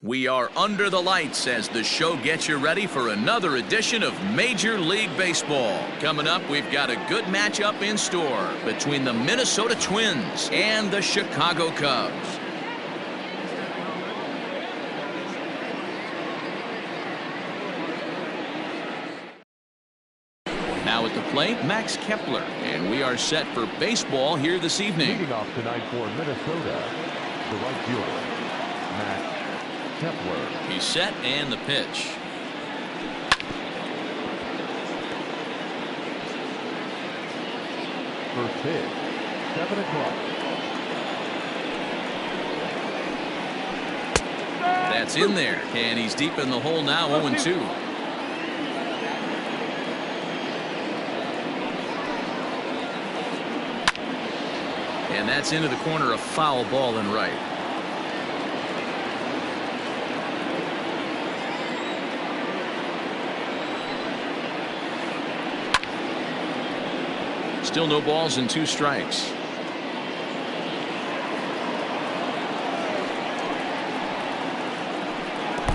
We are under the lights as the show gets you ready for another edition of Major League Baseball. Coming up, we've got a good matchup in store between the Minnesota Twins and the Chicago Cubs. Now at the plate, Max Kepler, and we are set for baseball here this evening. Leading off tonight for Minnesota, the right fielder, Max Kepler. He's set and the pitch. First pitch, 7 o'clock. That's in there, and he's deep in the hole now, 0-2. And that's into the corner, a foul ball and right. Still no balls and 2 strikes.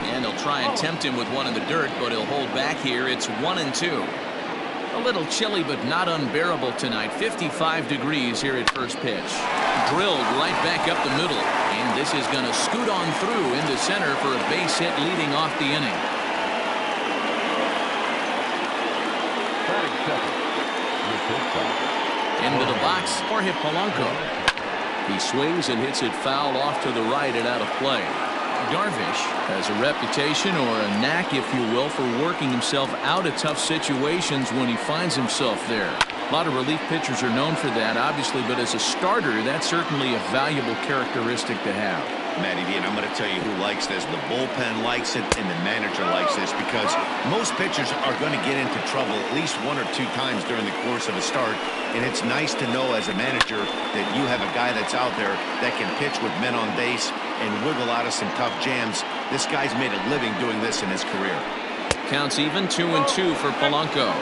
And they'll try and tempt him with one in the dirt, but he'll hold back here. It's 1-2. A little chilly, but not unbearable tonight. 55 degrees here at first pitch. Drilled right back up the middle. And this is going to scoot on through into center for a base hit leading off the inning. Into the box, Jorge Polanco. He swings and hits it foul off to the right and out of play. Darvish has a reputation, or a knack if you will, for working himself out of tough situations when he finds himself there. A lot of relief pitchers are known for that, obviously, but as a starter, that's certainly a valuable characteristic to have. Matty D, and I'm going to tell you who likes this. The bullpen likes it, and the manager likes this, because most pitchers are going to get into trouble at least 1 or 2 times during the course of a start, and it's nice to know as a manager that you have a guy that's out there that can pitch with men on base and wiggle out of some tough jams. This guy's made a living doing this in his career. Counts even, 2-2 for Polanco.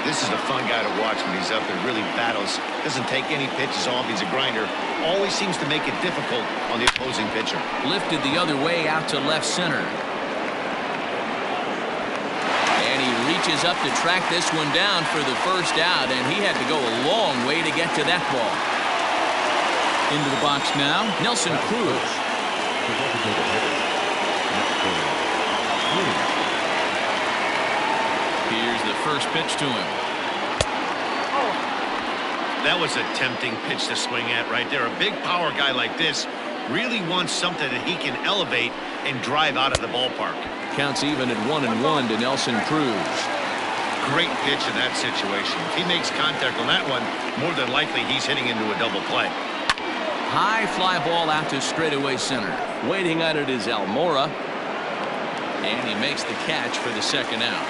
This is a fun guy to watch when he's up there. Really battles. Doesn't take any pitches off. He's a grinder. Always seems to make it difficult on the opposing pitcher. Lifted the other way out to left center. And he reaches up to track this one down for the first out, and he had to go a long way to get to that ball. Into the box now, Nelson Cruz. Here's the first pitch to him. That was a tempting pitch to swing at right there. A big power guy like this really wants something that he can elevate and drive out of the ballpark. Counts even at 1-1 to Nelson Cruz. Great pitch in that situation. If he makes contact on that one, more than likely he's hitting into a double play. High fly ball out to straightaway center. Waiting at it is Almora. And he makes the catch for the second out.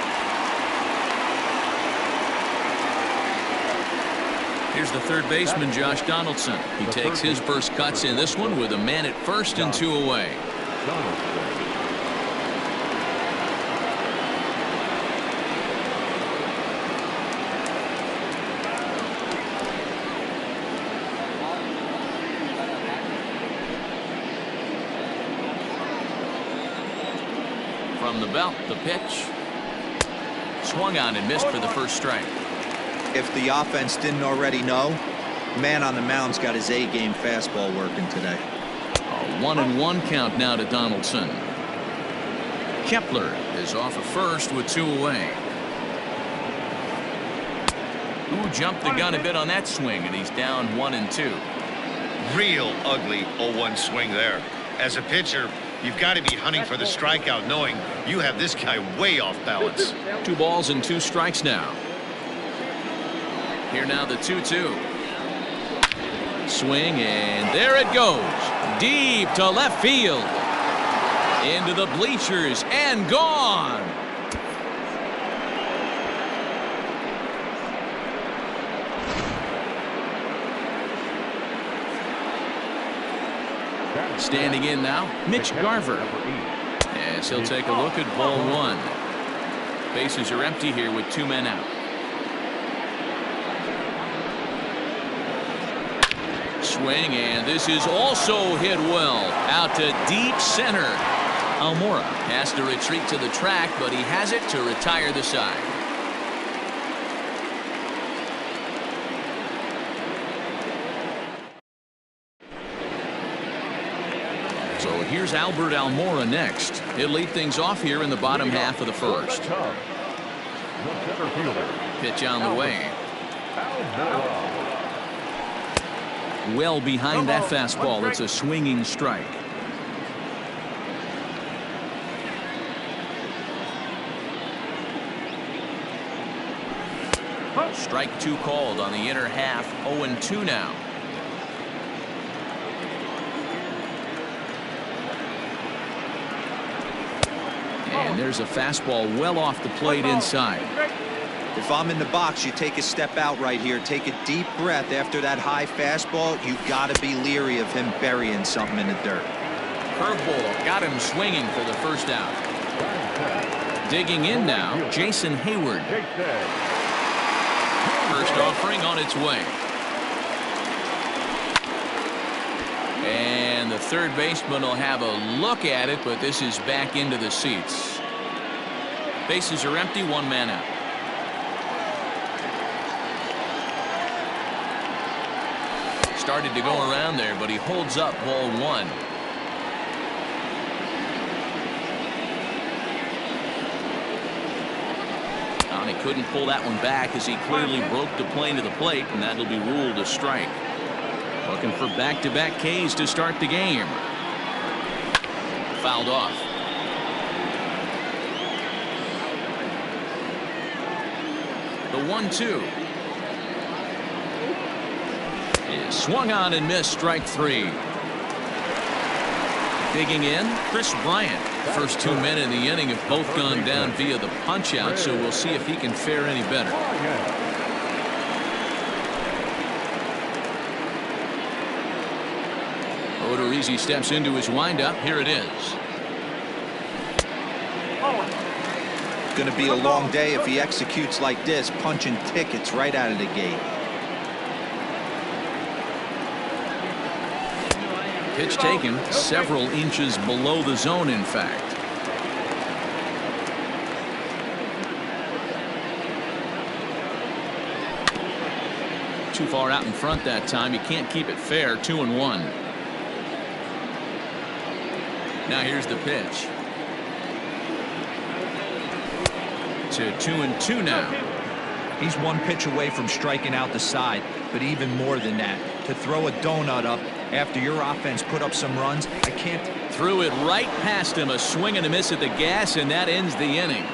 Here's the third baseman, Josh Donaldson. He takes his first cuts in this one with a man at first and 2 away. From the belt, the pitch. Swung on and missed for the first strike. If the offense didn't already know, man on the mound's got his A-game fastball working today. A 1-1 count now to Donaldson. Kepler is off of first with 2 away. Ooh, jumped the gun a bit on that swing, and he's down 1-2. Real ugly 0-1 swing there. As a pitcher, you've got to be hunting for the strikeout, knowing you have this guy way off balance. 2 balls and 2 strikes now. Here now the 2-2. Swing, and there it goes. Deep to left field. Into the bleachers and gone. Standing in now, Mitch Garver. As he'll take a look at ball 1. Bases are empty here with 2 men out. Swing, and this is also hit well out to deep center. Almora has to retreat to the track, but he has it to retire the side. So here's Albert Almora next. He'll lead things off here in the bottom half of the first. Pitch on the way. Well behind that fastball. It's a swinging strike. Strike 2 called on the inner half. 0-2 now. And there's a fastball well off the plate inside. If I'm in the box, you take a step out right here. Take a deep breath after that high fastball. You got to be leery of him burying something in the dirt. Curveball got him swinging for the first out. Digging in now, Jason Hayward. First offering on its way. And the third baseman will have a look at it, but this is back into the seats. Bases are empty, 1 man out. Started to go around there, but he holds up ball 1. He couldn't pull that one back as he clearly broke the plane to the plate, and that'll be ruled a strike. Looking for back-to-back Ks to start the game. Fouled off. The 1-2 is swung on and missed. Strike 3. Digging in, Chris Bryant. First 2 men in the inning have both gone down via the punch-out, so we'll see if he can fare any better. Odorizzi steps into his windup. Here it is. Going to be a long day if he executes like this, punching tickets right out of the gate. Pitch taken several inches below the zone, in fact. Too far out in front that time. You can't keep it fair. 2-1. Now here's the pitch. To 2-2 now. He's 1 pitch away from striking out the side, but even more than that, to throw a donut up after your offense put up some runs, I can't. Threw it right past him. A swing and a miss at the gas, and that ends the inning.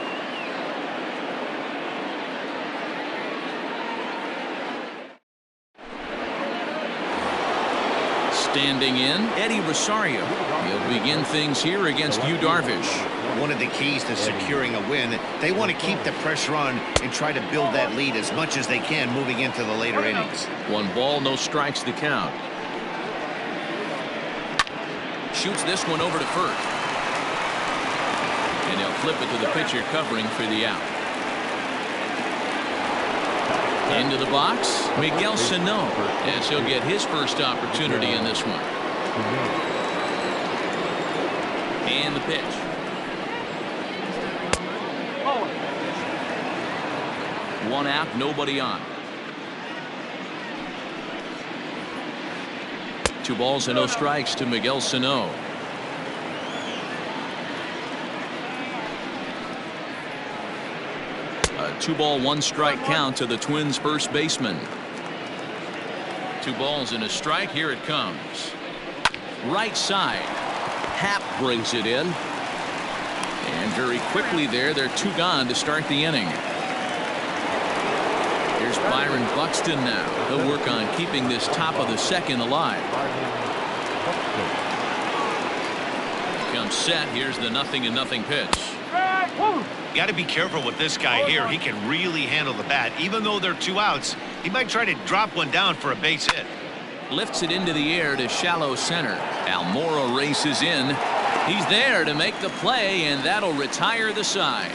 Standing in, Eddie Rosario. He'll begin things here against Yu Darvish. One of the keys to securing a win, they want to keep the pressure on and try to build that lead as much as they can moving into the later innings. 1 ball, no strikes to count. Shoots this one over to first. And he'll flip it to the pitcher covering for the out. Into the box, Miguel Sano, as he'll get his first opportunity in this one. And the pitch. One out, nobody on. 2 balls and no strikes to Miguel Sano. A 2-ball, 1-strike count to the Twins' first baseman. 2 balls and a strike. Here it comes. Right side. Happ brings it in. And very quickly there, they're 2 gone to start the inning. Here's Byron Buxton now. He'll work on keeping this top of the second alive. Comes set. Here's the 0-0 pitch. You got to be careful with this guy here. He can really handle the bat. Even though they're 2 outs, he might try to drop one down for a base hit. Lifts it into the air to shallow center. Almora races in. He's there to make the play, and that'll retire the side.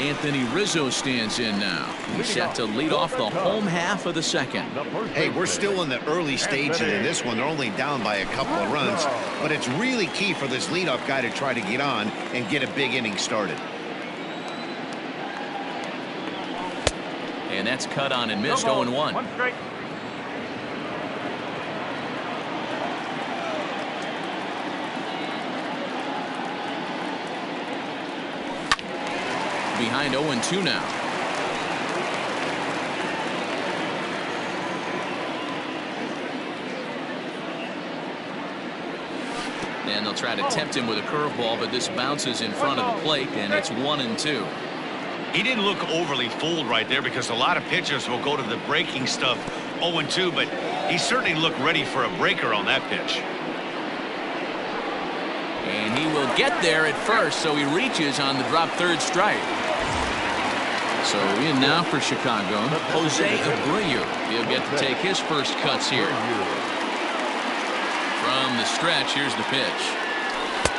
Anthony Rizzo stands in now. He's set to lead off the home half of the second. Hey, we're still in the early stages in this one. They're only down by a couple of runs, but it's really key for this leadoff guy to try to get on and get a big inning started. And that's cut on and missed. 0-1. Behind 0-2 now. And they'll try to tempt him with a curveball, but this bounces in front of the plate, and it's 1-2. He didn't look overly fooled right there because a lot of pitchers will go to the breaking stuff 0-2, but he certainly looked ready for a breaker on that pitch. And he will get there at first, so he reaches on the drop third strike. So in now for Chicago, Jose Abreu. He'll get to take his first cuts here. From the stretch, here's the pitch.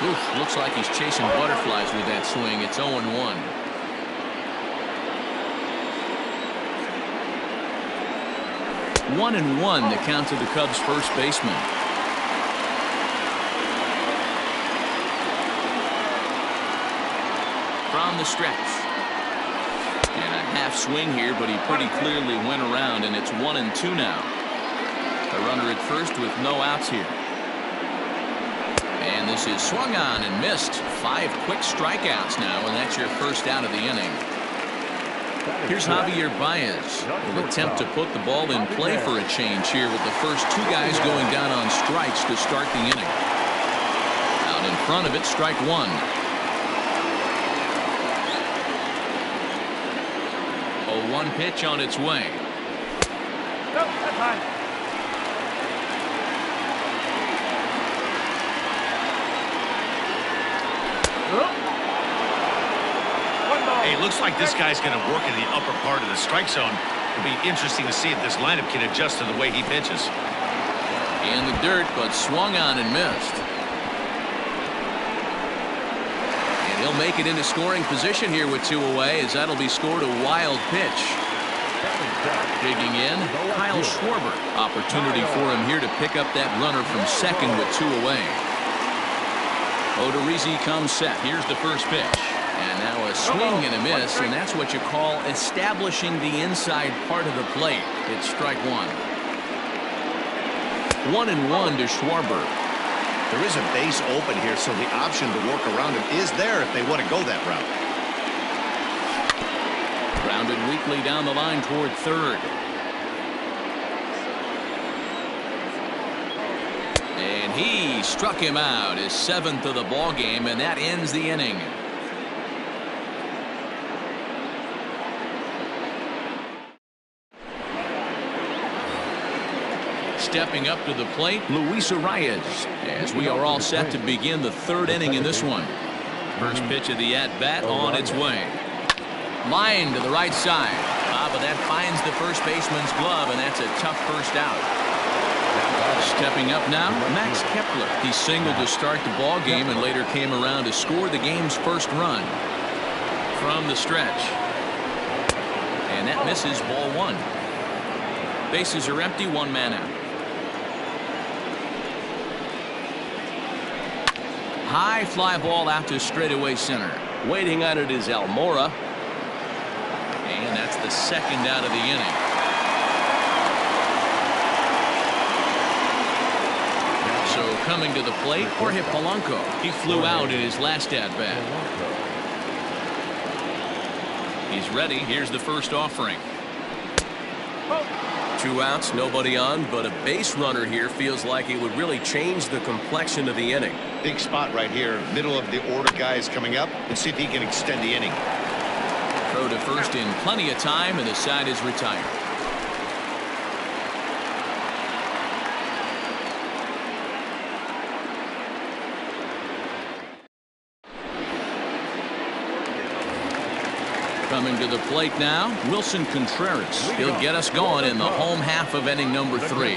Oof, looks like he's chasing butterflies with that swing. It's 0-1. 1-1, the count to the Cubs' first baseman. From the stretch. And a half swing here, but he pretty clearly went around, and it's 1-2 now. A runner at first with no outs here. And this is swung on and missed. 5 quick strikeouts now, and that's your first out of the inning. Here's Javier Baez. Will attempt to put the ball in play for a change here with the first 2 guys going down on strikes to start the inning. Out in front of it, strike 1. 0-1 pitch on its way. Hey, looks like this guy's going to work in the upper part of the strike zone. It'll be interesting to see if this lineup can adjust to the way he pitches. In the dirt, but swung on and missed. And he'll make it into scoring position here with 2 away, as that'll be scored a wild pitch. Digging in, Kyle Schwarber. Opportunity for him here to pick up that runner from second with 2 away. Odorizzi comes set. Here's the first pitch. And now a swing and a miss, and that's what you call establishing the inside part of the plate. It's strike 1. 1-1 to Schwarber. There is a base open here, so the option to work around him is there if they want to go that route. Grounded weakly down the line toward third. And he struck him out, his 7th of the ball game, and that ends the inning. Stepping up to the plate, Luis Arias, as we are all set to begin the 3rd inning in this one. First pitch of the at-bat on its way. Line to the right side. But that finds the first baseman's glove, and that's a tough first out. Stepping up now, Max Kepler. He singled to start the ball game and later came around to score the game's first run. From the stretch. And that misses, ball 1. Bases are empty, 1 man out. High fly ball out to straightaway center. Waiting on it is Almora. And that's the 2nd out of the inning. So coming to the plate, Jorge Polanco. He flew out in his last at-bat. He's ready. Here's the first offering. 2 outs, nobody on, but a base runner here feels like it would really change the complexion of the inning. Big spot right here. Middle of the order guy is coming up, and see if he can extend the inning. Throw to first in plenty of time, and the side is retired. Coming to the plate now, Wilson Contreras. He'll get us going in the home half of inning number 3.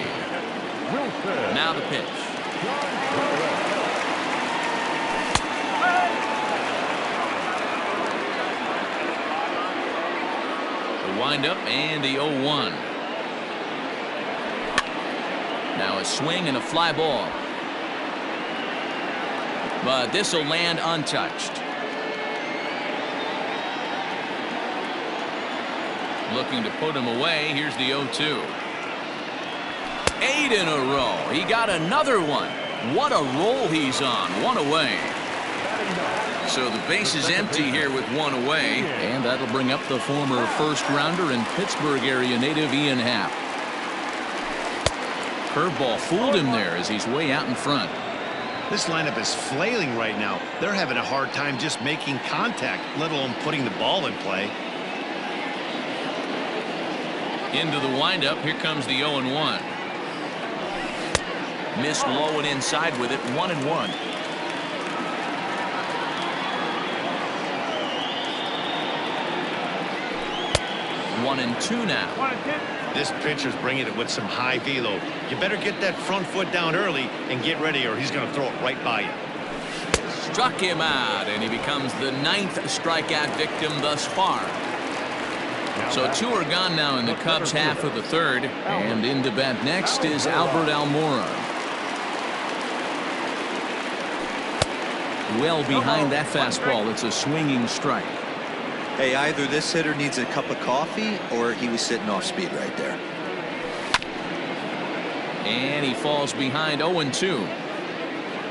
Now the pitch. windup and the 0-1. Now a swing and a fly ball. But this will land untouched. Looking to put him away. Here's the 0-2. 8 in a row. He got another one. What a roll he's on. 1 away. So the base is empty here with 1 away. And that'll bring up the former first-rounder and Pittsburgh area native Ian Happ. Curveball fooled him there as he's way out in front. This lineup is flailing right now. They're having a hard time just making contact, let alone putting the ball in play. Into the windup. Here comes the 0-1. Missed low and inside with it. 1-1. One and two now. This pitcher's bringing it with some high velo. You better get that front foot down early and get ready, or he's going to throw it right by you. Struck him out, and he becomes the 9th strikeout victim thus far. So 2 are gone now in the Cubs' half of the 3rd, and in to bat next is Albert Almora. Well behind that fastball. It's a swinging strike. Hey, either this hitter needs a cup of coffee or he was sitting off speed right there. And he falls behind 0-2.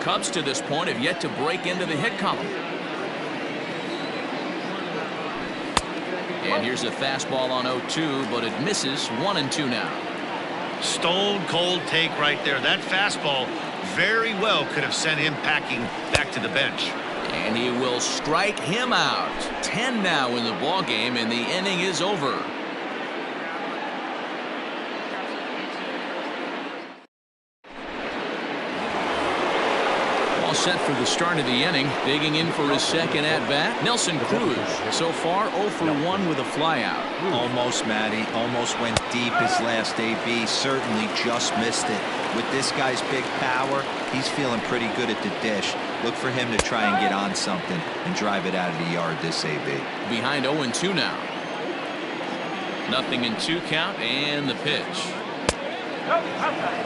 Cubs to this point have yet to break into the hit column. And here's a fastball on 0-2, but it misses. 1-2 now. Stone cold take right there. That fastball very well could have sent him packing back to the bench. And he will strike him out. 10 now in the ball game, and the inning is over. All set for the start of the inning. Digging in for his second at-bat, Nelson Cruz. So far 0 for 1 with a flyout. Almost, Matty. Almost went deep his last AB. Certainly just missed it. With this guy's big power, he's feeling pretty good at the dish. Look for him to try and get on something and drive it out of the yard this AB. Behind 0-2 now. 0-2 count and the pitch.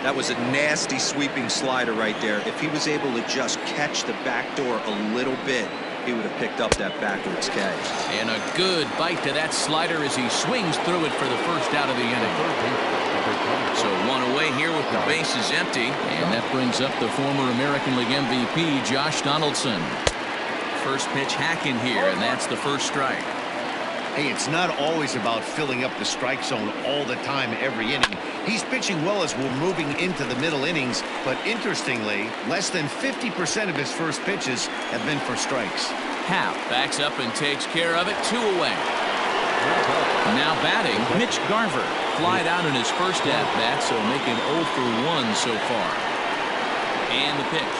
That was a nasty sweeping slider right there. If he was able to just catch the back door a little bit, he would have picked up that backwards catch. And a good bite to that slider as he swings through it for the first out of the inning. So 1 away here with the bases empty. And that brings up the former American League MVP, Josh Donaldson. First pitch hacking here, and that's the first strike. Hey, it's not always about filling up the strike zone all the time every inning. He's pitching well as we're moving into the middle innings, but interestingly, less than 50% of his first pitches have been for strikes. Happ backs up and takes care of it. 2 away. Now batting, Mitch Garver. Flied out in his first at-bat, so making 0 for 1 so far. And the pitch.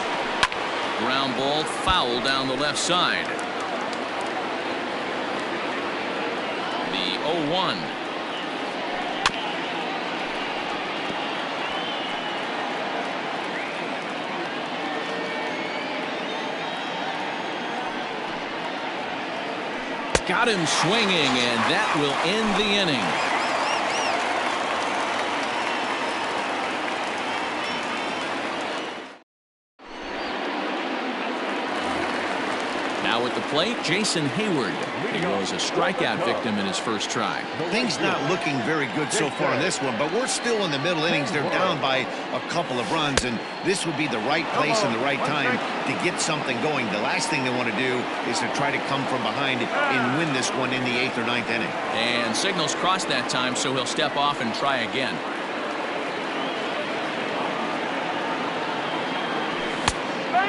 Ground ball foul down the left side. The 0-1. Got him swinging, and that will end the inning. Now at the plate, Jason Hayward. He was a strikeout victim in his first try. Things not looking very good so far in this one, but we're still in the middle innings. They're down by a couple of runs, and this would be the right place and the right time to get something going. The last thing they want to do is to try to come from behind and win this one in the 8th or 9th inning. And signals crossed that time, so he'll step off and try again.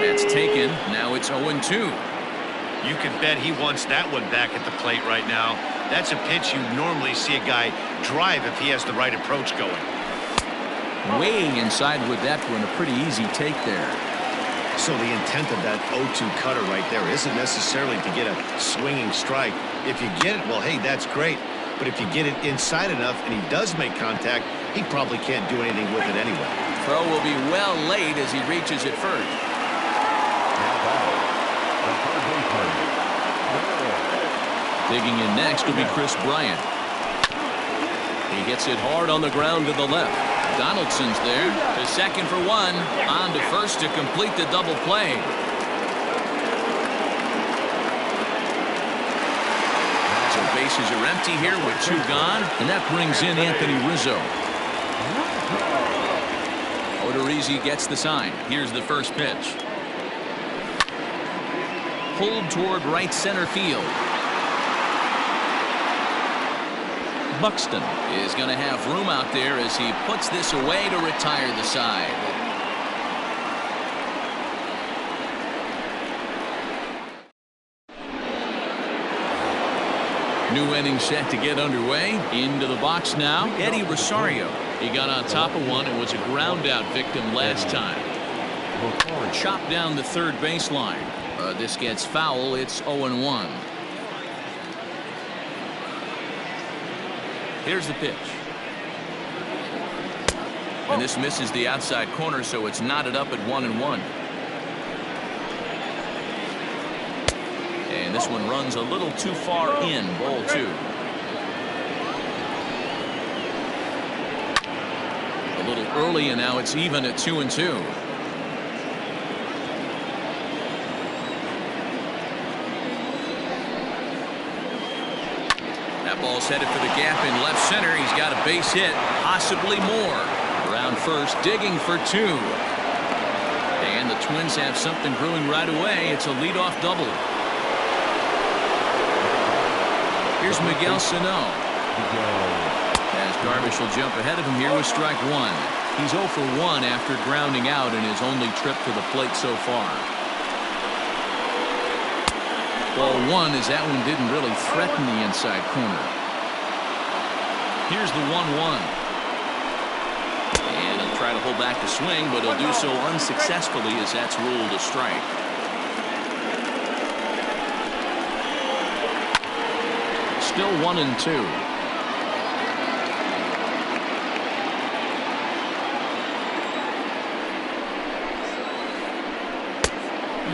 That's taken. Now it's 0-2. You can bet he wants that one back at the plate right now. That's a pitch you normally see a guy drive if he has the right approach going. Way inside with that one, a pretty easy take there. So the intent of that 0-2 cutter right there isn't necessarily to get a swinging strike. If you get it, well, hey, that's great. But if you get it inside enough and he does make contact, he probably can't do anything with it anyway. Throw will be well laid as he reaches it first. Digging in next will be Chris Bryant. He hits it hard on the ground to the left. Donaldson's there to second for one. On to first to complete the double play. So bases are empty here with 2 gone, and that brings in Anthony Rizzo. Odorizzi gets the sign. Here's the first pitch. Pulled toward right center field. Buxton is going to have room out there as he puts this away to retire the side. New inning set to get underway. Into the box now, Eddie Rosario. He got on top of one and was a ground out victim last time. Chopped down the third baseline. This gets foul. It's 0-1. Here's the pitch. And this misses the outside corner, so it's knotted up at 1-1. And this one runs a little too far in. Ball 2. A little early, and now it's even at 2-2. Ball's headed for the gap in left center. He's got a base hit, possibly more. Around first, digging for 2. And the Twins have something brewing right away. It's a leadoff double. Here's Miguel Sano. As Darvish will jump ahead of him here with strike 1. He's 0 for 1 after grounding out in his only trip to the plate so far. Ball 1 as that one didn't really threaten the inside corner. Here's the 1-1. And he'll try to hold back the swing, but he'll do so unsuccessfully as that's ruled a strike. Still 1-2.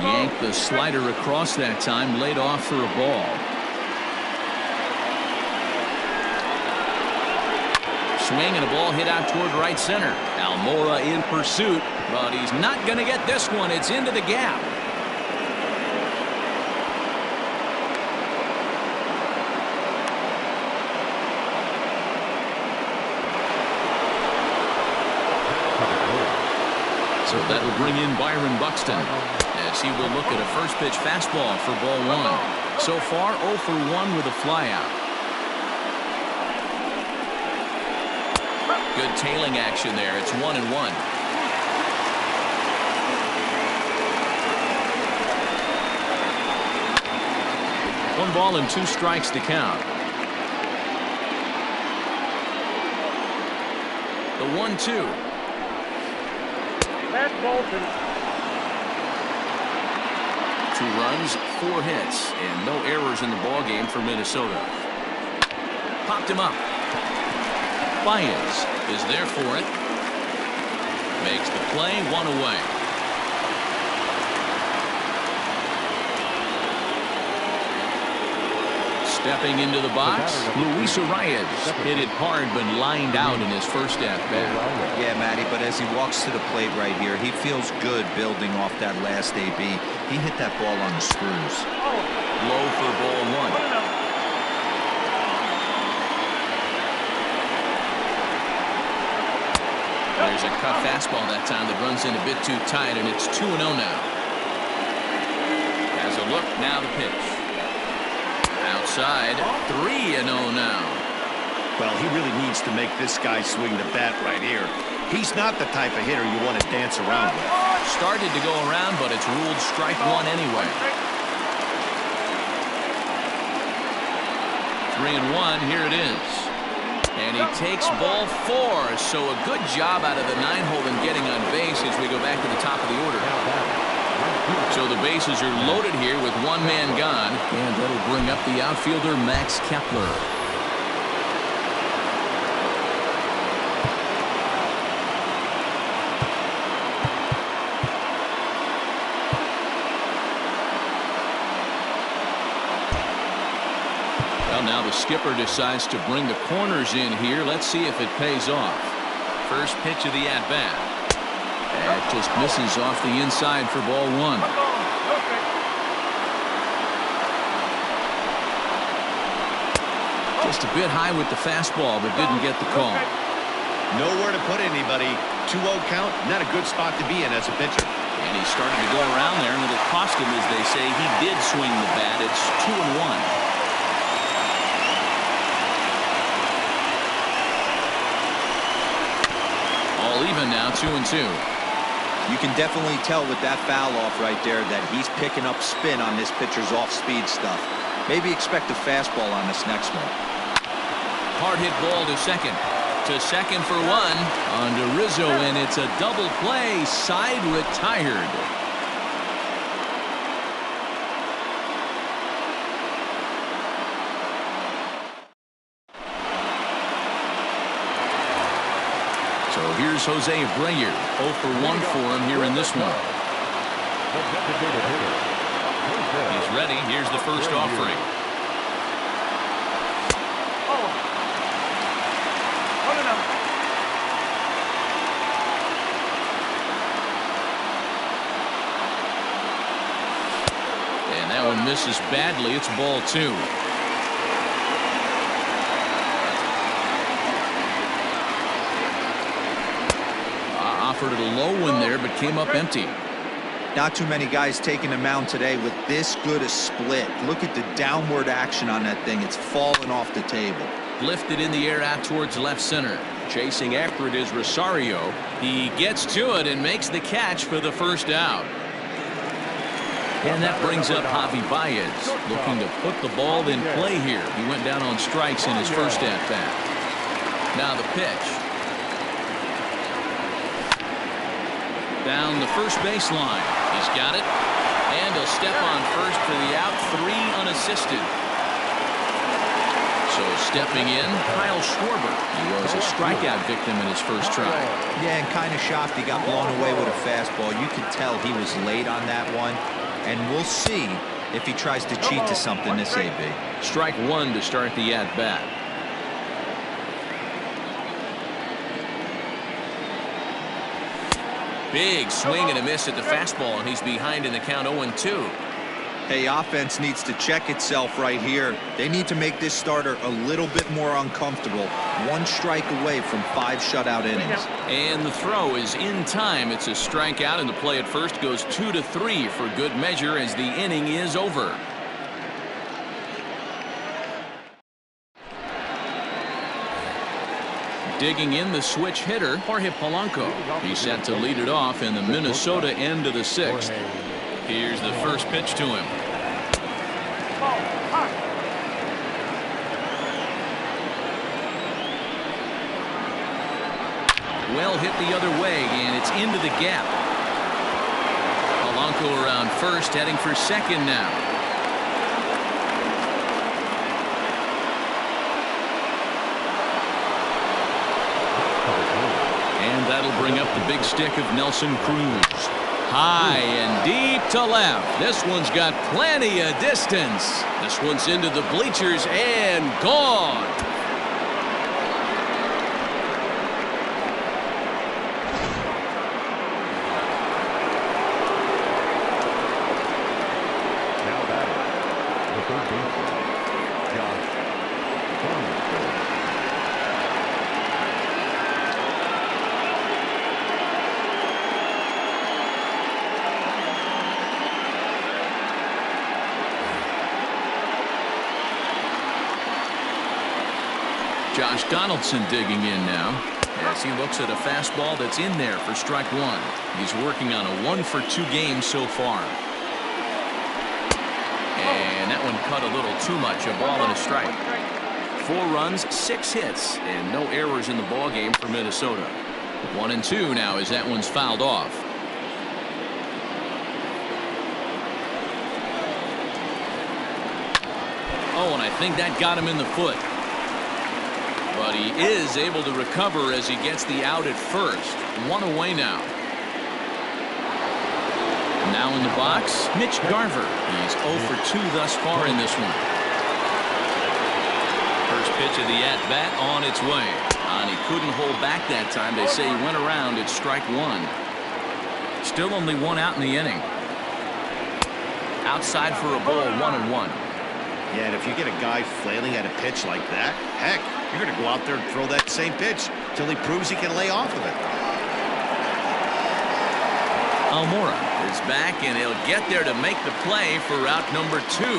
Yanked the slider across that time, laid off for a ball. Swing and a ball hit out toward right center. Almora in pursuit, but he's not going to get this one. It's into the gap. So that'll bring in Byron Buxton as he will look at a first pitch fastball for ball 1. So far 0 for 1 with a flyout. Good tailing action there. It's 1-1. 1 ball and 2 strikes to count. The 1-2. Bolton. 2 runs, 4 hits, and no errors in the ballgame for Minnesota. Popped him up. Baez is there for it. Makes the play, 1 away. Stepping into the box, Luis Arias hit it hard but lined out in his first at-bat. Yeah, Matty, but as he walks to the plate right here, he feels good building off that last AB. He hit that ball on the screws. Low for ball 1. There's a cut fastball that time that runs in a bit too tight, and it's 2-0 now. Has a look, now the pitch. Outside, 3-0 now. Well, he really needs to make this guy swing the bat right here. He's not the type of hitter you want to dance around with. Started to go around, but it's ruled strike 1 anyway. 3-1, here it is. And he takes ball 4, so a good job out of the 9-hole in getting on base as we go back to the top of the order. So the bases are loaded here with 1 man gone, and that'll bring up the outfielder Max Kepler. Now the skipper decides to bring the corners in here. Let's see if it pays off. First pitch of the at-bat. That just misses off the inside for ball one. Just a bit high with the fastball, but didn't get the call. Nowhere to put anybody. 2-0 count, not a good spot to be in as a pitcher. And he's starting to go around there, and it'll cost him, as they say. He did swing the bat. It's 2-1. All even now, 2-2. You can definitely tell with that foul off right there that he's picking up spin on this pitcher's off-speed stuff. Maybe expect a fastball on this next one. Hard hit ball to second. To second for one on to Rizzo, and it's a double play. Side retired. So here's Jose Abreu. 0 for 1 for him here in this one. He's ready. Here's the first offering. And that one misses badly. It's ball 2. Offered it a low one there, but came up empty. Not too many guys taking the mound today with this good a split. Look at the downward action on that thing. It's falling off the table. Lifted in the air out towards left center. Chasing after it is Rosario. He gets to it and makes the catch for the first out. And that brings up Javi Baez, looking to put the ball in play here. He went down on strikes in his first at-bat. Now the pitch. Down the first baseline. He's got it. And he'll step on first for the out. 3 unassisted. So stepping in, Kyle Schwarber. He was a strikeout victim in his first try. Yeah, and kind of shocked he got blown away with a fastball. You could tell he was late on that one. And we'll see if he tries to cheat to something this AB. Strike 1 to start the at-bat. Big swing and a miss at the fastball, and he's behind in the count 0-2. Hey, offense needs to check itself right here. They need to make this starter a little bit more uncomfortable. 1 strike away from 5 shutout innings. And the throw is in time. It's a strikeout, and the play at first goes 2-3 for good measure as the inning is over. Digging in the switch hitter, Jorge Polanco. He's set to lead it off in the Minnesota end of the 6th. Here's the first pitch to him. Well hit the other way, and it's into the gap. Polanco around first, heading for second now. And that'll bring up the big stick of Nelson Cruz. High and deep to left. This one's got plenty of distance. This one's into the bleachers and gone. Now batting, the third baseman, Josh. Josh Donaldson digging in now as he looks at a fastball that's in there for strike 1. He's working on a 1-for-2 game so far. And that one cut a little too much. A ball and a strike. 4 runs, 6 hits, and no errors in the ball game for Minnesota. 1-2 now as that one's fouled off. Oh, and I think that got him in the foot. But he is able to recover as he gets the out at first. 1 away now. Now in the box, Mitch Garver. He's 0 for 2 thus far in this one. pitch of the at-bat on its way. And he couldn't hold back that time. They say he went around at strike one. Still only one out in the inning. Outside for a ball, 1-1. Yeah, and if you get a guy flailing at a pitch like that, heck, you're going to go out there and throw that same pitch till he proves he can lay off of it. Almora is back, and he'll get there to make the play for route number 2.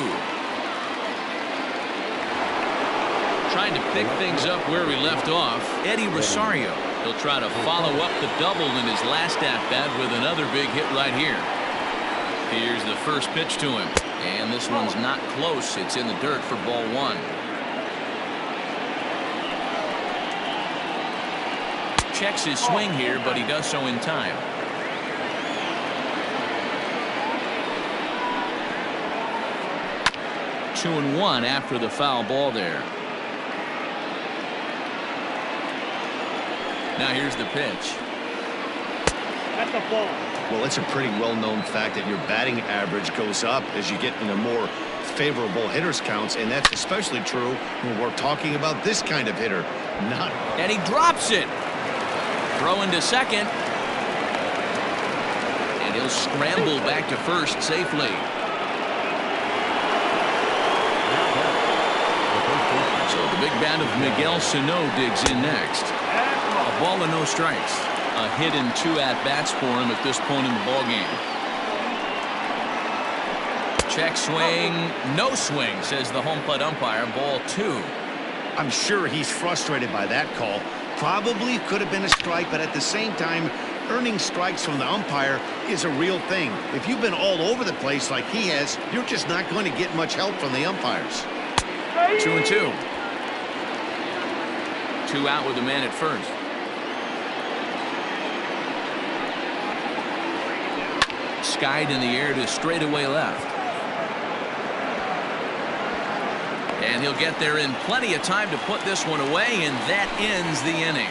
Trying to pick things up where we left off, Eddie Rosario. He'll try to follow up the double in his last at-bat with another big hit right here. Here's the first pitch to him, and this one's not close. It's in the dirt for ball 1. Checks his swing here, but he does so in time. Two and one after the foul ball there. Now here's the pitch. That's a ball. Well, it's a pretty well-known fact that your batting average goes up as you get into more favorable hitters counts, and that's especially true when we're talking about this kind of hitter. And he drops it. Throw into second. And he'll scramble back to first safely. So the big bat of Miguel Sano digs in next. A ball and no strikes. A hit and 2 at-bats for him at this point in the ballgame. Check swing. No swing, says the home plate umpire. Ball 2. I'm sure he's frustrated by that call. Probably could have been a strike, but at the same time, earning strikes from the umpire is a real thing. If you've been all over the place like he has, you're just not going to get much help from the umpires. 2 and 2. 2 out with the man at first. Skied in the air to straightaway left. And he'll get there in plenty of time to put this one away, and that ends the inning.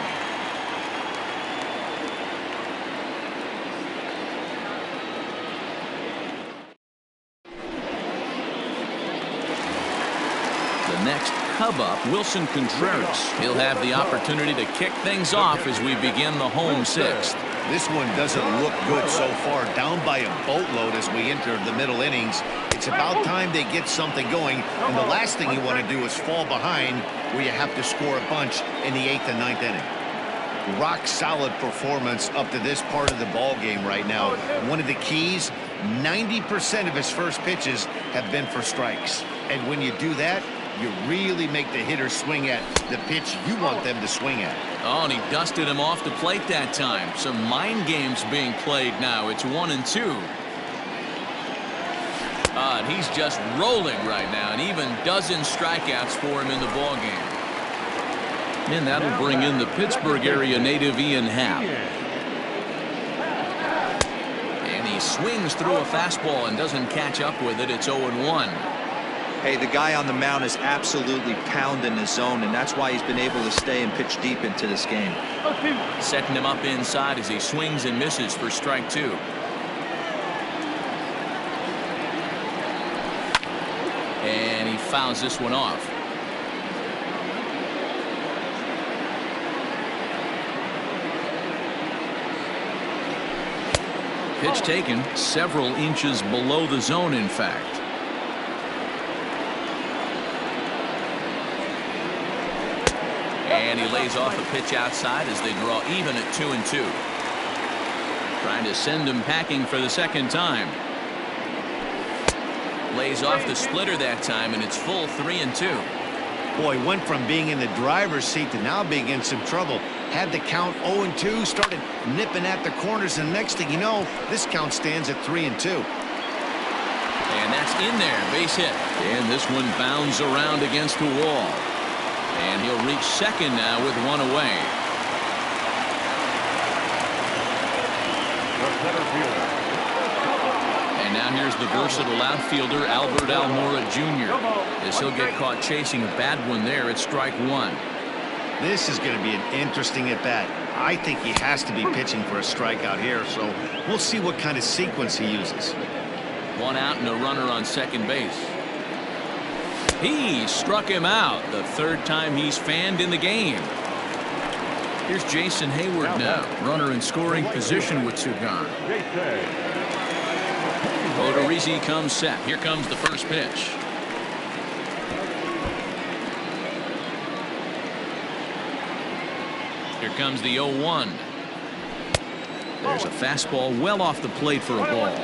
The next Cub up, Wilson Contreras. He'll have the opportunity to kick things off as we begin the home 6th. This one doesn't look good so far. Down by a boatload as we enter the middle innings. It's about time they get something going, and the last thing you want to do is fall behind where you have to score a bunch in the 8th and 9th inning. Rock solid performance up to this part of the ball game right now. One of the keys, 90% of his first pitches have been for strikes, and when you do that, you really make the hitter swing at the pitch you want them to swing at. Oh, and he dusted him off the plate that time. Some mind games being played now. It's 1 and 2. And he's just rolling right now, and even dozen strikeouts for him in the ball game. And that'll bring in the Pittsburgh area native Ian Happ. And he swings through a fastball and doesn't catch up with it. It's 0-1. Hey, the guy on the mound is absolutely pounding his zone, and that's why he's been able to stay and pitch deep into this game. Setting him up inside as he swings and misses for strike 2. And he fouls this one off. Pitch taken several inches below the zone, in fact. And he lays off a pitch outside as they draw even at 2 and 2. Trying to send him packing for the second time. Lays off the splitter that time, and it's full 3 and 2. Boy, went from being in the driver's seat to now being in some trouble. Had the count 0 and 2, started nipping at the corners, and next thing you know, this count stands at 3 and 2. And that's in there, base hit. And this one bounds around against the wall. And he'll reach second now with 1 away. And now here's the versatile outfielder Albert Almora Jr. as he'll get caught chasing a bad one there at strike 1. This is going to be an interesting at-bat. I think he has to be pitching for a strikeout here, so we'll see what kind of sequence he uses. 1 out and a runner on second base. He struck him out. The third time he's fanned in the game. Here's Jason Hayward now. Runner in scoring position with two gone. Odorizzi comes set. Here comes the first pitch. Here comes the 0-1. There's a fastball well off the plate for a ball.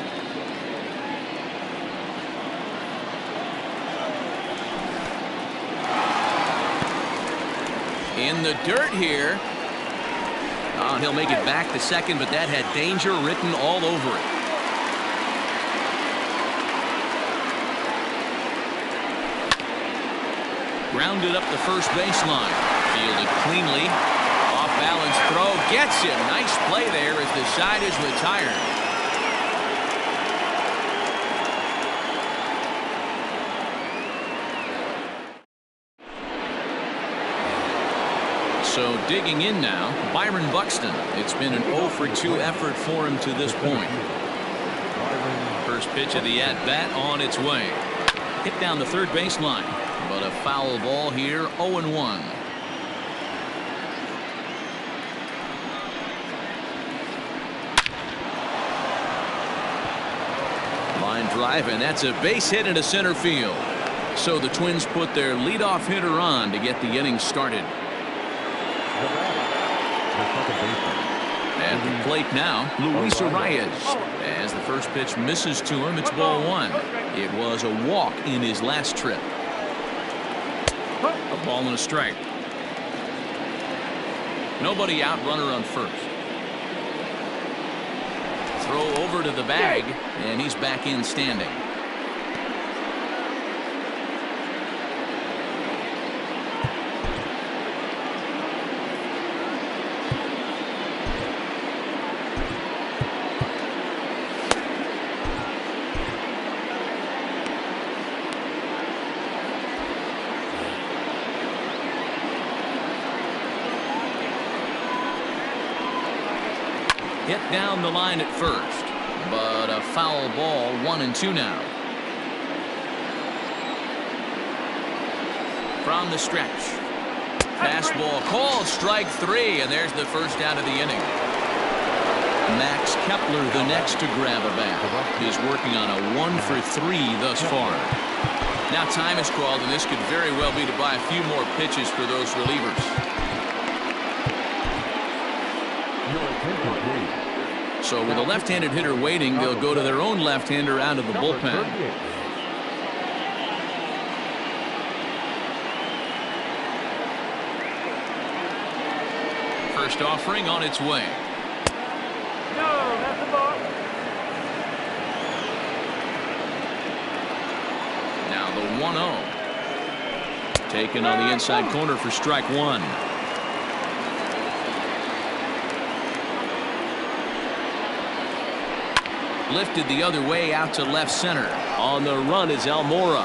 In the dirt here. Oh, he'll make it back to second, but that had danger written all over it. Grounded up the first baseline. Fielded cleanly. Off balance throw gets him. Nice play there as the side is retired. So digging in now, Byron Buxton. It's been an 0 for 2 effort for him to this point. First pitch of the at-bat on its way. Hit down the third baseline, but a foul ball here, 0-1. Line drive, and that's a base hit into center field. So the Twins put their leadoff hitter on to get the inning started. At the plate now, Luis Arias. As the first pitch misses to him, it's ball one. It was a walk in his last trip. A ball and a strike. Nobody out, runner on first. Throw over to the bag, and he's back in standing. Hit down the line at first, but a foul ball, 1-2 now. From the stretch. Fastball called, strike three, and there's the first out of the inning. Max Kepler the next to grab a bat. Is working on a 1 for 3 thus far. Now time is called, and this could very well be to buy a few more pitches for those relievers. So with a left-handed hitter waiting, they'll go to their own left-hander out of the bullpen. First offering on its way. No, that's the ball. Now the 1-0. Taken on the inside corner for strike one. Lifted the other way out to left center. On the run is Almora.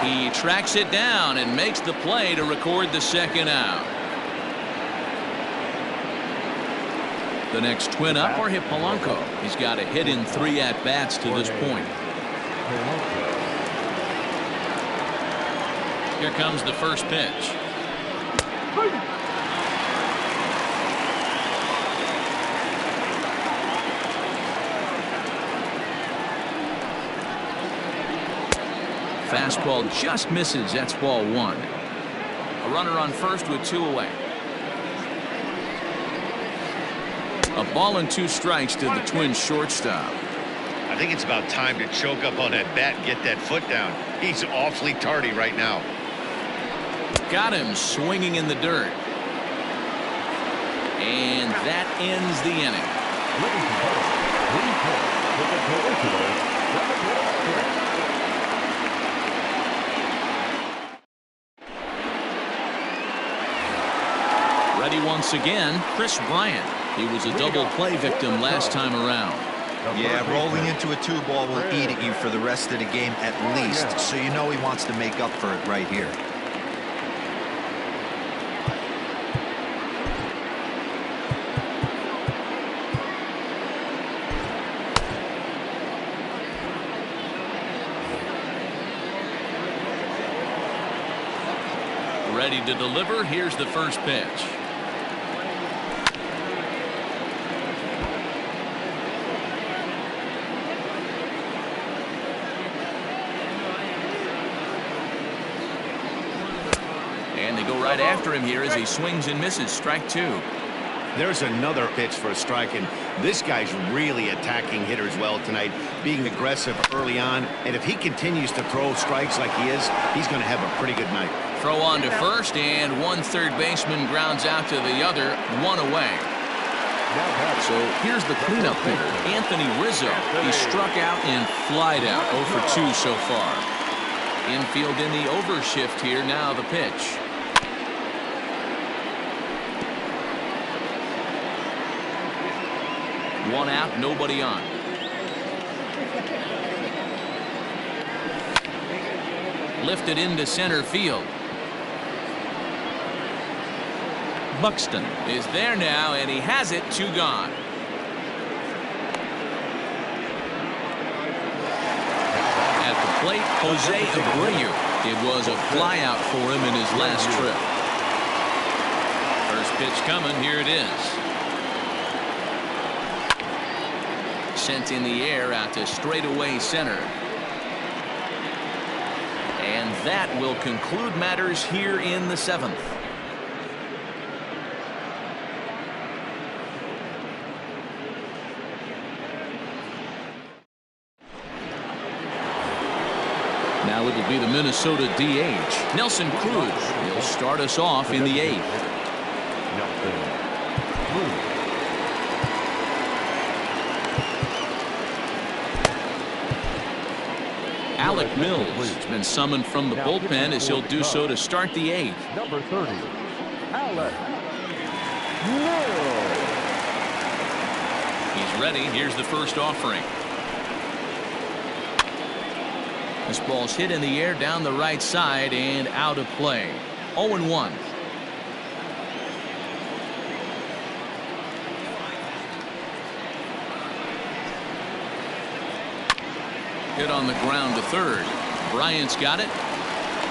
He tracks it down and makes the play to record the second out. The next twin up, Jorge Polanco. He's got a hit in 3 at-bats to this point. Here comes the first pitch. Fastball just misses. That's ball one. A runner on first with 2 away. A ball and 2 strikes to the Twins shortstop. I think it's about time to choke up on that bat and get that foot down. He's awfully tardy right now. Got him swinging in the dirt. And that ends the inning. Ready once again, Chris Bryant. He was a double play victim last time around. Yeah, rolling into a 2-ball will eat at you for the rest of the game at least, so you know he wants to make up for it right here. Ready to deliver. Here's the first pitch. And they go right after him here as he swings and misses. Strike two. There's another pitch for a strike, and this guy's really attacking hitters well tonight, being aggressive early on. And if he continues to throw strikes like he is, he's going to have a pretty good night. Throw on to first, and one third baseman grounds out to the other, one away. So here's the cleanup hitter, Anthony Rizzo. He struck out and flied out, 0 for 2 so far. Infield in the overshift here. Now the pitch. One out, nobody on. Lifted into center field. Buxton is there now, and he has it. 2 gone. At the plate, Jose Abreu. It was a flyout for him in his last trip. First pitch coming. Here it is. Sent in the air out to straightaway center. And that will conclude matters here in the 7th. Now it will be the Minnesota DH, Nelson Cruz. He'll start us off in the 8th. Alec Mills has been summoned from the bullpen as he'll do so to start the 8th. Number 30, Alec Mills. He's ready. Here's the first offering. This ball's hit in the air down the right side and out of play. 0-1. Hit on the ground to third. Bryant's got it.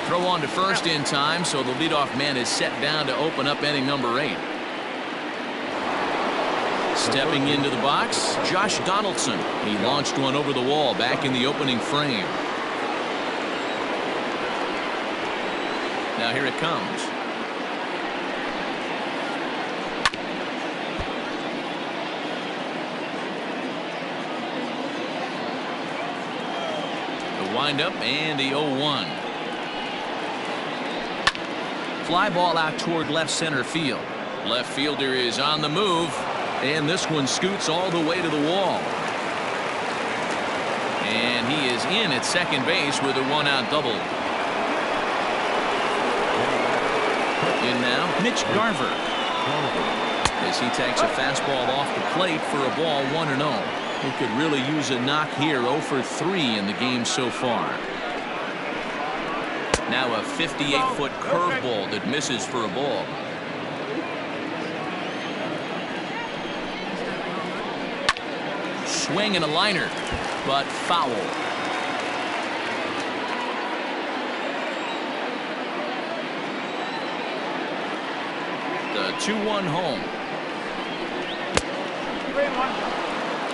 Throw on to first in time, so the leadoff man is set down to open up inning number 8. Stepping into the box, Josh Donaldson. He launched one over the wall back in the opening frame. Now here it comes. Windup and the 0-1. Fly ball out toward left center field. Left fielder is on the move, and this one scoots all the way to the wall. And he is in at second base with a 1-out double. In now, Mitch Garver, as he takes a fastball off the plate for a ball 1-0. He could really use a knock here. 0 for 3 in the game so far. Now a 58-foot curveball that misses for a ball. Swing and a liner, but foul. The 2-1 home.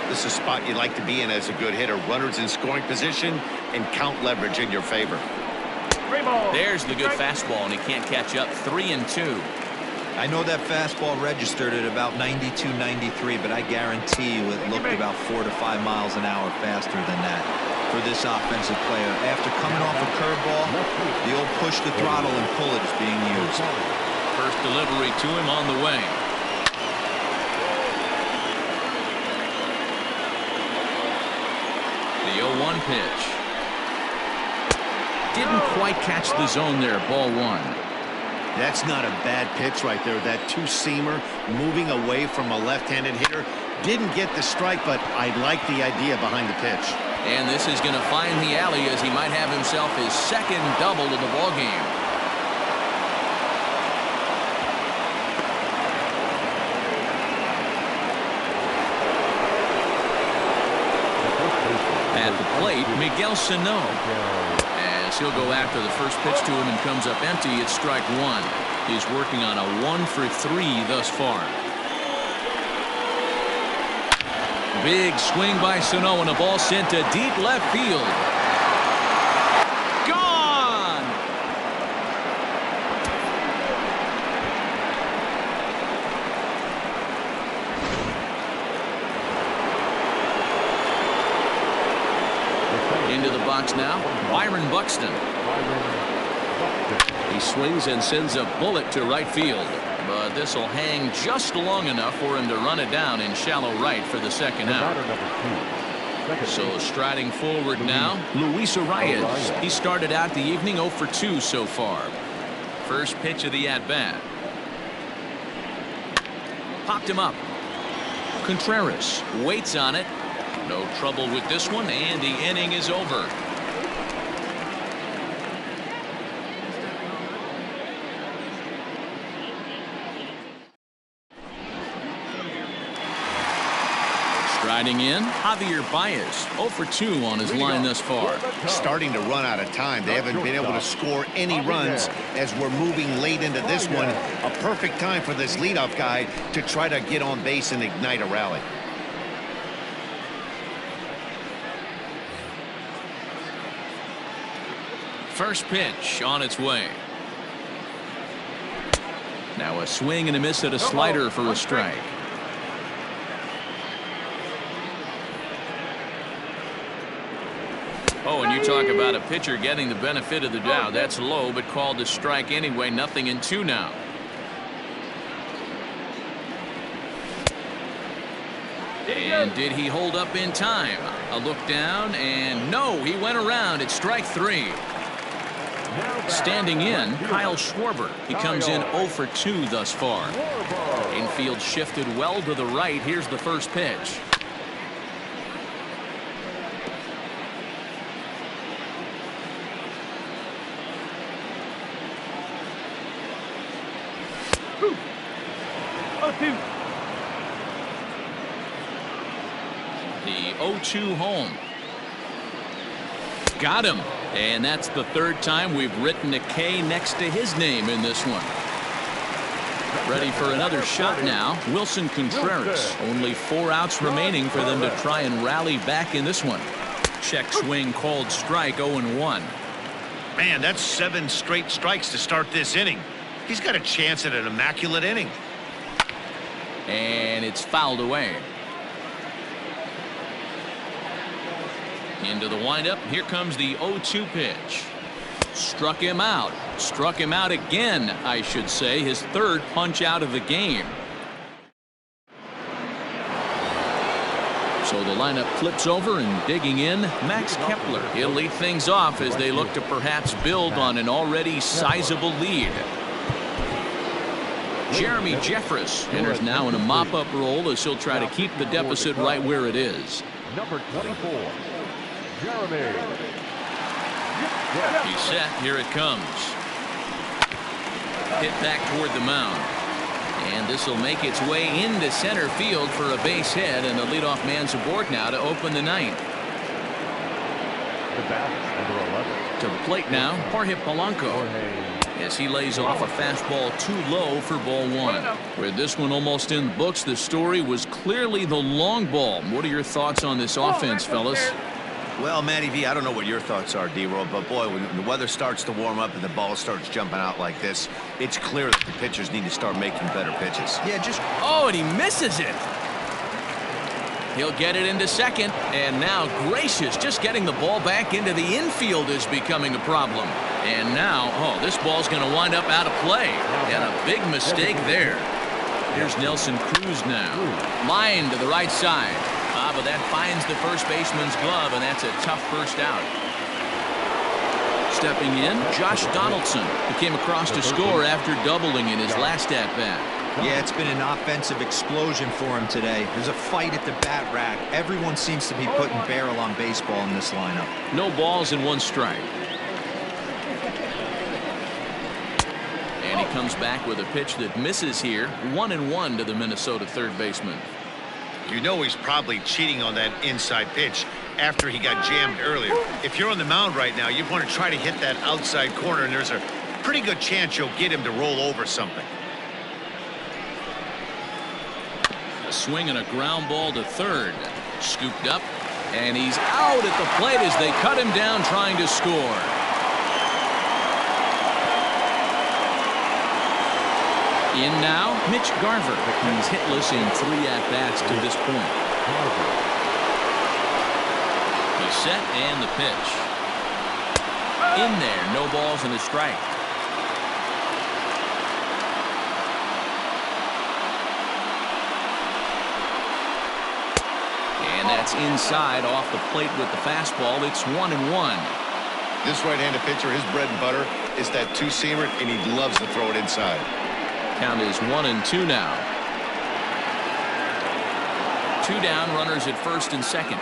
This is a spot you like to be in as a good hitter. Runners in scoring position and count leverage in your favor. There's the good fastball, and he can't catch up. 3-2. I know that fastball registered at about 92, 93, but I guarantee you it looked about 4 to 5 miles an hour faster than that for this offensive player. After coming off a curveball, the old push the throttle and pull it is being used. First delivery to him on the way. The 0-1 pitch. Didn't quite catch the zone there. Ball 1. That's not a bad pitch right there. That two-seamer moving away from a left-handed hitter. Didn't get the strike, but I like the idea behind the pitch. And this is going to find the alley as he might have himself his second double of the ball game. At the plate, Miguel Sano. As As he'll go after the first pitch to him and comes up empty. It's strike one. He's working on a 1-for-3 thus far. Big swing by Sano and a ball sent to deep left field. Gone! Into the box now, Byron Buxton. He swings and sends a bullet to right field. But this will hang just long enough for him to run it down in shallow right for the second out. So striding forward now, Luis Arias. He started out the evening 0 for 2 so far. First pitch of the at-bat. Popped him up. Contreras waits on it. No trouble with this one, and the inning is over. Riding in, Javier Baez, 0 for 2 on his line thus far. Starting to run out of time. They haven't been able to score any runs as we're moving late into this one. A perfect time for this leadoff guy to try to get on base and ignite a rally. First pitch on its way. Now a swing and a miss at a slider for a strike. Oh, and you talk about a pitcher getting the benefit of the doubt. That's low, but called a strike anyway. 0-2 now. And did he hold up in time? A look down, and no, he went around. It's strike 3. Standing in, Kyle Schwarber. He comes in 0 for 2 thus far. Infield shifted well to the right. Here's the first pitch. The 0-2 home. Got him. And that's the third time we've written a K next to his name in this one. Ready for another shot now. Wilson Contreras. Only 4 outs remaining for them to try and rally back in this one. Check swing called strike. 0-1. Man, that's 7 straight strikes to start this inning. He's got a chance at an immaculate inning. And it's fouled away. Into the windup. Here comes the 0-2 pitch. Struck him out. Struck him out again, I should say. His third punch out of the game. So the lineup flips over, and digging in, Max Kepler. He'll lead things off as they look to perhaps build on an already sizable lead. Jeremy Jeffress enters now in a mop-up role as he'll try to keep the deficit right where it is. Number 24, Jeremy. He's set. Here it comes. Hit back toward the mound. And this will make its way into center field for a base hit, and the leadoff man's aboard now to open the ninth. The bat, number 11. To the plate now, Jorge Polanco. As he lays off a fastball too low for ball 1. With this one almost in the books, the story was clearly the long ball. What are your thoughts on this offense, fellas? Well, Matty V, I don't know what your thoughts are, D-Roll, but boy, when the weather starts to warm up and the ball starts jumping out like this, it's clear that the pitchers need to start making better pitches. Yeah, just... Oh, and he misses it. He'll get it into second, and now gracious, just getting the ball back into the infield is becoming a problem. And now, oh, this ball's going to wind up out of play. And a big mistake there. Here's Nelson Cruz now. Line to the right side. But that finds the first baseman's glove, and that's a tough first out. Stepping in, Josh Donaldson. He came across to score after doubling in his last at-bat. Yeah, it's been an offensive explosion for him today. There's a fight at the bat rack. Everyone seems to be putting barrel on baseball in this lineup. No balls and 1 strike. And he comes back with a pitch that misses here. 1-1 to the Minnesota third baseman. You know he's probably cheating on that inside pitch. after he got jammed earlier. If you're on the mound right now, you want to try to hit that outside corner, and there's a pretty good chance you'll get him to roll over something. A swing and a ground ball to third. Scooped up, and he's out at the plate as they cut him down trying to score. In now, Mitch Garver. He's hitless in 3 at-bats to this point. The set and the pitch. In there, no balls and a strike. And that's inside off the plate with the fastball. It's 1-1. This right-handed pitcher, his bread and butter is that two-seamer, and he loves to throw it inside. Count is 1-2 now. 2 down, runners at first and second.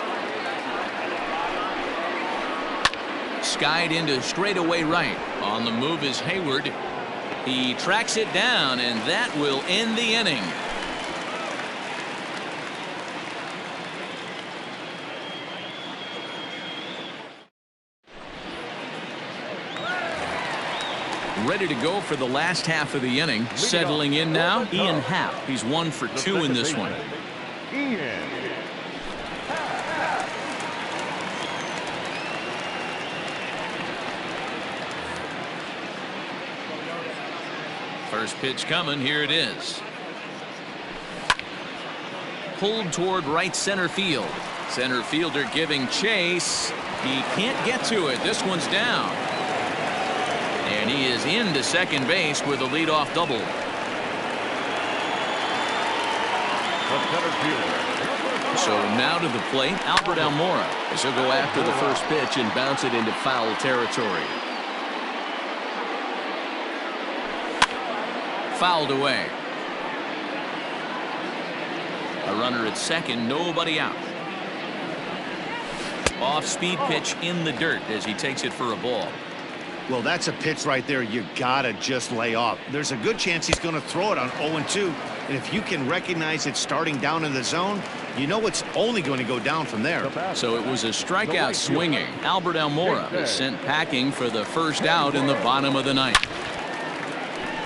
Skied into straightaway right. On the move is Hayward. He tracks it down, and that will end the inning. Ready to go for the last half of the inning. Settling in now, Ian Happ. He's 1 for 2 in this one. First pitch coming. Here it is. Pulled toward right center field. Center fielder giving chase. He can't get to it. This one's down. And he is into second base with a leadoff double. So now to the plate, Albert Almora, as he'll go after the first pitch and bounce it into foul territory. Fouled away. A runner at second, nobody out. Off-speed pitch in the dirt as he takes it for a ball. Well, that's a pitch right there you gotta just lay off. There's a good chance he's going to throw it on 0-2, and if you can recognize it starting down in the zone, you know it's only going to go down from there. So it was a strikeout swinging. Albert Almora is sent packing for the first out in the bottom of the ninth.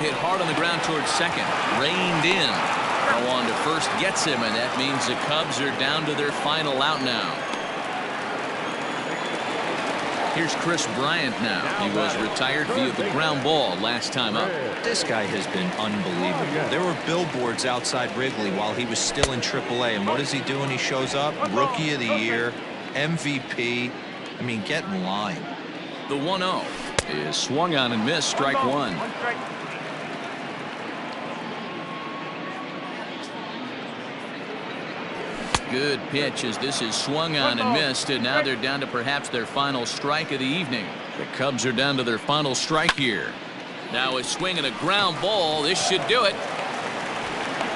Hit hard on the ground towards second. Reined in. Throw on to first gets him, and that means the Cubs are down to their final out now. Here's Chris Bryant now. He was retired via the ground ball last time up. This guy has been unbelievable. There were billboards outside Wrigley while he was still in AAA, and what is he doing? He shows up, Rookie of the Year, MVP. I mean, get in line. The 1-0 is swung on and missed. Strike one. Good pitch as this is swung on and missed, and now they're down to perhaps their final strike of the evening. The Cubs are down to their final strike here. Now a swing and a ground ball. This should do it.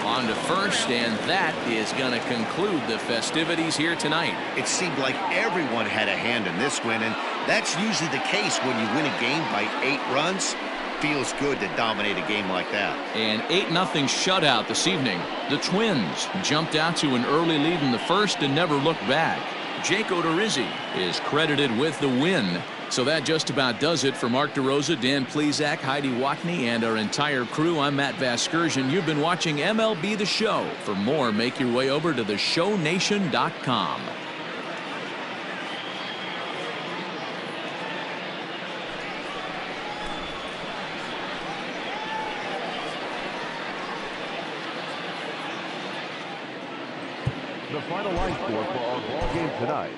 On to first, and that is going to conclude the festivities here tonight. It seemed like everyone had a hand in this win, and that's usually the case when you win a game by 8 runs. Feels good to dominate a game like that. An 8-0 shutout this evening. The Twins jumped out to an early lead in the first and never looked back. Jake Odorizzi is credited with the win. So that just about does it for Mark DeRosa, Dan Plesac, Heidi Watney, and our entire crew. I'm Matt Vasgersian. You've been watching MLB The Show. For more, make your way over to theshownation.com. The final line score for our ball game tonight.